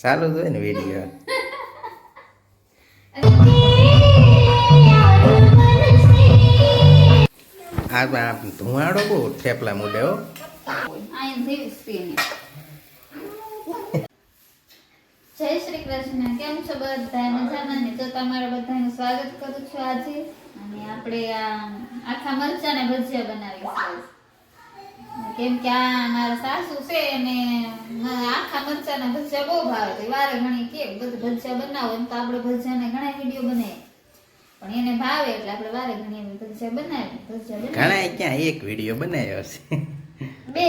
ચાલુ જ હોય ને વિડીયો. આ ધુમાડો બહુ થેપલા મૂડે હો. જય શ્રી કૃષ્ણ. કેમ છો બધા? મજામાં ને? તો તમારા બધાનું સ્વાગત કરું છું આજે. અને આપણે આખા મરચાના ભજીયા બનાવીશું. કેમ કે આ મારા સાસુ છે ને આખા મરચાના ભજીયા બહુ ભાવે. તો વારે ઘણી કે બધું ભજીયા બનાવો એમ તો આપણે ભજીયાના ઘણા વિડીયો બનાવીએ, પણ એને ભાવે એટલે આપણે વારે ઘણી ભજીયા બનાવીએ. ઘણા ક્યાં એક વિડીયો બનાવ્યો છે, બે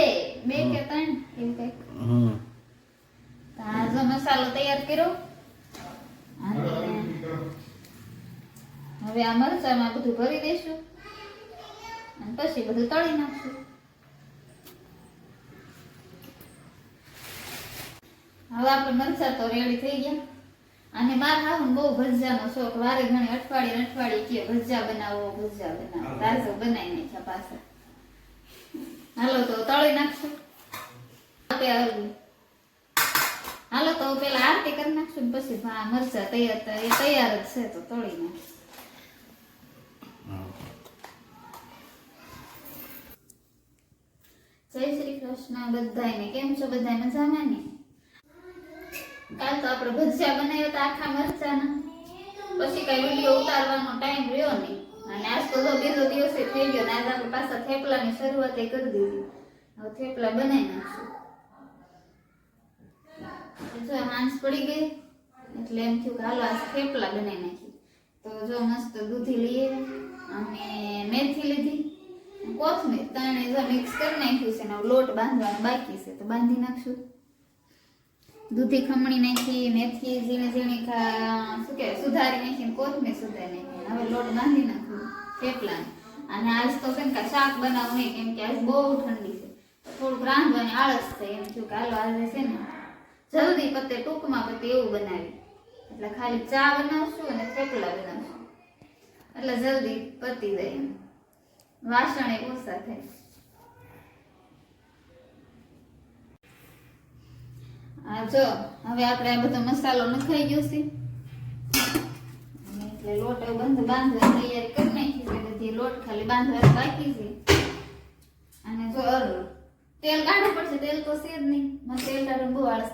કે ત્રણ એવું કઈક. આ જો મસાલો તૈયાર કર્યો અને હવે આ મરચામાં બધું ભરી દઈશું અને પછી બધું તળી નાખશું. હવે આપણે મરચા તો રેડી થઈ ગયા. અને મારા હાહુ બહુ ભજીયાનો શોખ. વારે ઘણી અઠવાડિયે કે ભજીયા બનાવો તાજો બનાવી નાખ્યા પાછા. હાલો તો તળી નાખશું. હાલો તો પેલા આરતી કરી નાખશું ને પછી મરચા તૈયાર જ છે તો તળી નાખશું. જય શ્રી કૃષ્ણ બધાને. કેમ છો બધા? મજામાં ને? કાલ તો આપણે ભજીયા બનાવ્યા હતા આખા મરચાના, પછી કઈ વિડીયો ઉતારવાનો ટાઈમ રહ્યો નહીં. અને આજ તો બીજો દિવસ થઈ ગયો ને આજ આપણે પાછા થેપલાની શરૂઆત કરી દીધી. હવે થેપલા બનાવી નાખશું. જો હાંસ પડી ગઈ એટલે એમ થયું કે હાલો આજ થેપલા બનાવી નાખી. તો જો મસ્ત દૂધી લઈએ અને મેથી લીધી, કોથમીર ત્રણે જો મિક્સ કરી નાખ્યું છે ને લોટ બાંધવાનો બાકી છે તો બાંધી નાખશું. દૂધી ખમણી નાખી, મેથી ઝીણી ઝીણી શું કહેવાય સુધારી નાખી, કોથમીર સુધારી નાખી. હવે લોટ બાંધી નાખું થેપલાને. અને આજ તો છે ને શાક બનાવવું નહીં, કેમ કે આજ બહુ ઠંડી છે, થોડુંક રાંધવાની આળસ થાય. એમ થયું કે હાલો આજે છે ને જલ્દી પતે, ટૂંકમાં પતે એવું બનાવી. એટલે ખાલી ચા બનાવશું અને થેપલા બનાવશું એટલે જલ્દી પતી જાય. એમ વાસણ એ ઓછા થાય. જો હવે આપણે આ બધો મસાલો નખાઈ ગયો છે એટલે લોટ બાંધવાની તૈયારી કરી નાખી છે. બધી લોટ ખાલી બાંધવાની બાકી છે. અને જો તેલ કાઢવું પડશે. તેલ તો છે જ નહીં, મને તેલ કાઢવું બહુ આળસ.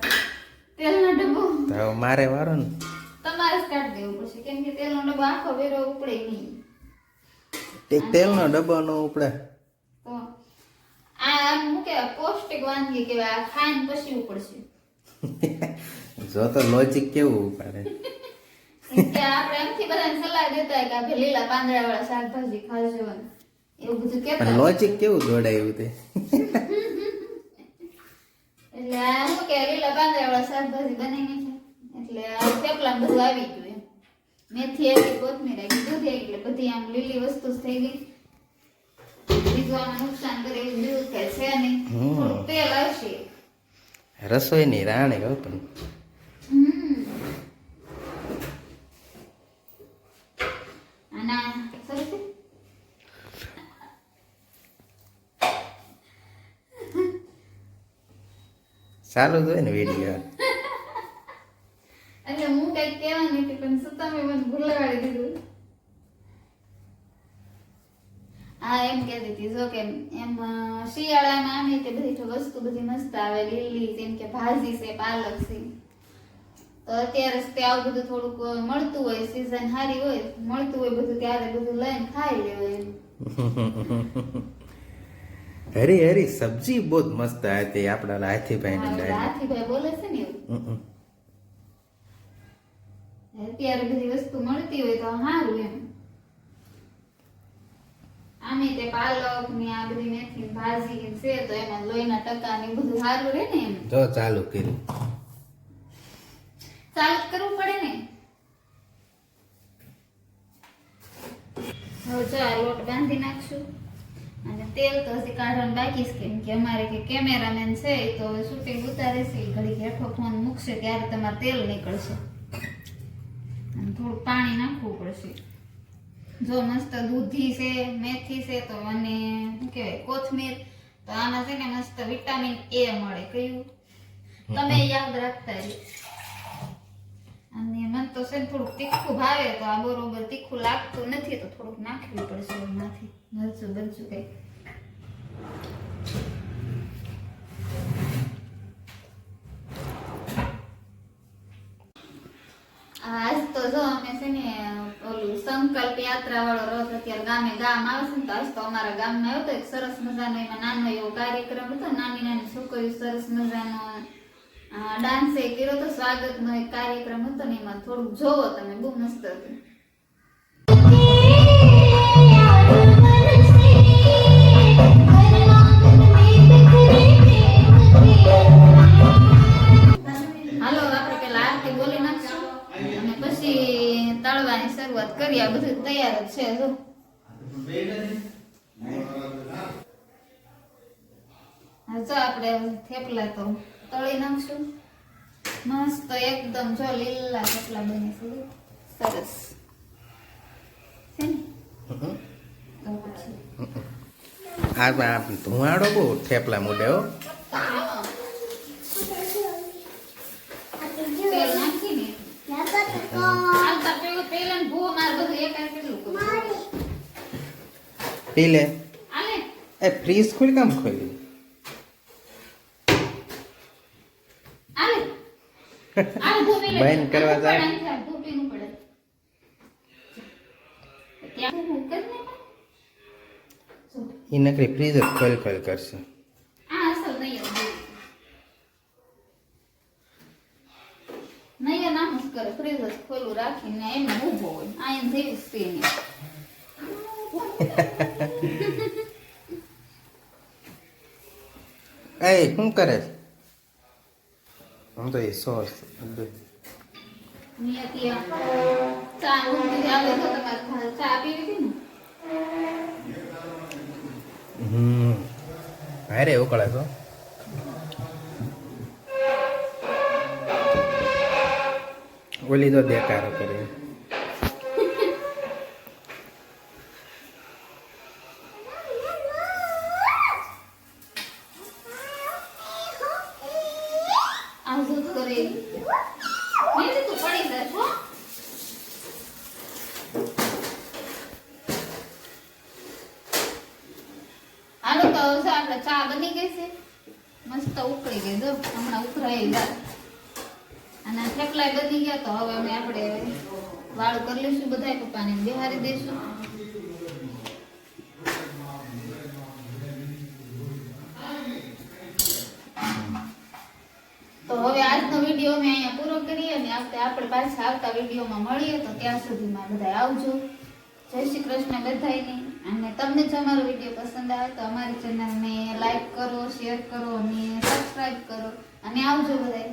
તેલનો ડબ્બો મારે વારો ને તમારે જ કાઢી દેવું પડશે, કેમ કે તેલનો ડબ્બો આખો વેરો ઉપડે નહીં. તેલનો ડબ્બો નો ઉપડે તો આ શું કહેવાય પૌષ્ટિક વાનગી કહેવાય. આ ખાઈને પછી ઉપડશે. જો તો લોજિક કેવું ઉપાડે. આપણે એમથી બધાને સલાહ દેતા હોય કે આપણે લીલા પાંદડા વાળા શાકભાજી ખાજો એવું બધું કહેતા. પણ લોજિક કેવું જોડાયું તે? એટલે આ શું કે લીલા પાંદડા વાળા શાકભાજી બનાવી છે એટલે આ થેપલા બધું આવી ગયું. એમ મેથી આવી, કોથમીર આવી, દૂધ આવી, એટલે બધી આમ લીલી વસ્તુ થઈ ગઈ. બીજું આમાં નુકસાન કરે એવું બીજું કઈ છે નહીં. થોડું તેલ આવશે. રસોઈની રાણી હો પણ. ચાલુ જ હોય ને વિડીયો. એટલે હું કઈક કહેવાની હતી પણ શું તમે મને ભૂલાવી દીધું. હા એમ કહેતી હતી જો કે એમ શિયાળામાં આમે તે બધી વસ્તુ બધી મસ્ત આવે લીલી, જેમ કે ભાજી છે, પાલક છે. તો અત્યારે તે આવું બધું થોડુંક મળતું હોય, સીઝન સારી હોય, મળતું હોય બધું, ત્યારે બધું લઈને ખાઈ લેવાય. હરી હરી સબ્જી બહુ મસ્ત હતી આપણા હાથીભાઈ ને ડાયરી. હાથીભાઈ બોલે છે ને એવું. અત્યારે બધી વસ્તુ મળતી હોય તો સારું એમ. આમે તે પાલક ને આ બધી મેથી ભાજી છે તો એમાં લોહીના ટકા ને બધું સારું રહે ને. એમ જો ચાલુ કર્યું. ચાલુ કરવું પડે ને. હવે જો આ લોટ બાંધી નાખશું. અને તેલ તો હજી કાઢવાનું બાકી છે, કેમ કે અમારે કે કેમેરામેન છે તો શૂટિંગ ઉતારે છે, ઘડી હેઠો ફોન મૂકશે ત્યારે તમારે તેલ નીકળશે. અને થોડું પાણી નાખવું પડશે. જો મસ્ત દૂધી છે, મેથી છે તો અને શું કહેવાય કોથમીર, તો આમાં છે ને મસ્ત વિટામિન એ મળે. કયું તમે યાદ રાખતા તો છે ને થોડુંક તીખું ભાવે તો આ બરોબર તીખું લાગતું નથી તો થોડુંક નાખવું પડશે એમાંથી મરચું બરચું કઈ આજ તો જો અમે છે ને ઓલું સંકલ્પ યાત્રા વાળો રથ અત્યારે ગામ આવે છે ને તો આજ તો અમારા ગામમાં આવ્યો તો એક સરસ મજાનો એમાં નાનો એવો કાર્યક્રમ હતો નાની નાની છોકરીઓ સરસ મજાનો ડાન્સ એ કર્યો તો સ્વાગતનો એક કાર્યક્રમ હતો ને એમાં થોડુંક જોવો તમે બહુ મસ્ત હતું હાલો આપણે પેલા આરતી બોલી નાખશું અને પછી તળવાની શરૂઆત કરી આ બધું તૈયાર જ છે જો જો આપણે થેપલા તો તળી નાખશું મસ્ત એકદમ જો લીલા થેપલા બને છે સરસ છે ને તો પછી આ ધુવાડો બહુ થેપલા મૂડે હો તેલ નાખીને હાલતા પેલા ને ભૂ માર બધું એક આ કેટલું કરું પી લે આલે એ ફ્રીજ ખોલી કામ ખોલી આલે આલે ભૂ લે બંધ કરવા જાય. ભૂ પીનું પડે ત્યાં હું કરને એ નકરી ફ્રીજ જ ખોલ કરશે આ અસલ નહીં નહીં નામ જ કરે ફ્રીજ જ ખોલું રાખીને એમને ઊભો હોય આ એમ જેવી સ્પીન એ શું કરે છે હું તો એ સોસ નિયતિ ચા ઊંધી આવે તો તમારે ચા પીવી હતી ને અરે ઉકળે તો ઓલી તો દેખાડો કરે આ દૂધ કરે નહીં તું પડી જાય હો હાલો તો હવે આપણે ચા બની ગઈ છે મસ્ત ઉકળી ગઈ જો હમણાં ઉકળાઈ જાય અને થેપલા બની ગયા તો હવે અમે આપણે વાળું કરી લઈશું બધા પપ્પાને બિહારી દઈશું તો હવે આજનો વિડીયો અમે અહીંયા પૂરો કરીએ અને આપણે પાછા આવતા વિડીયોમાં મળીએ તો ત્યાં સુધીમાં બધા આવજો જય શ્રી કૃષ્ણ બધાયને અને તમને જો અમારો વિડીયો પસંદ આવે તો અમારી ચેનલને લાઈક કરો શેર કરો અને સબસ્ક્રાઇબ કરો અને આવજો બધાય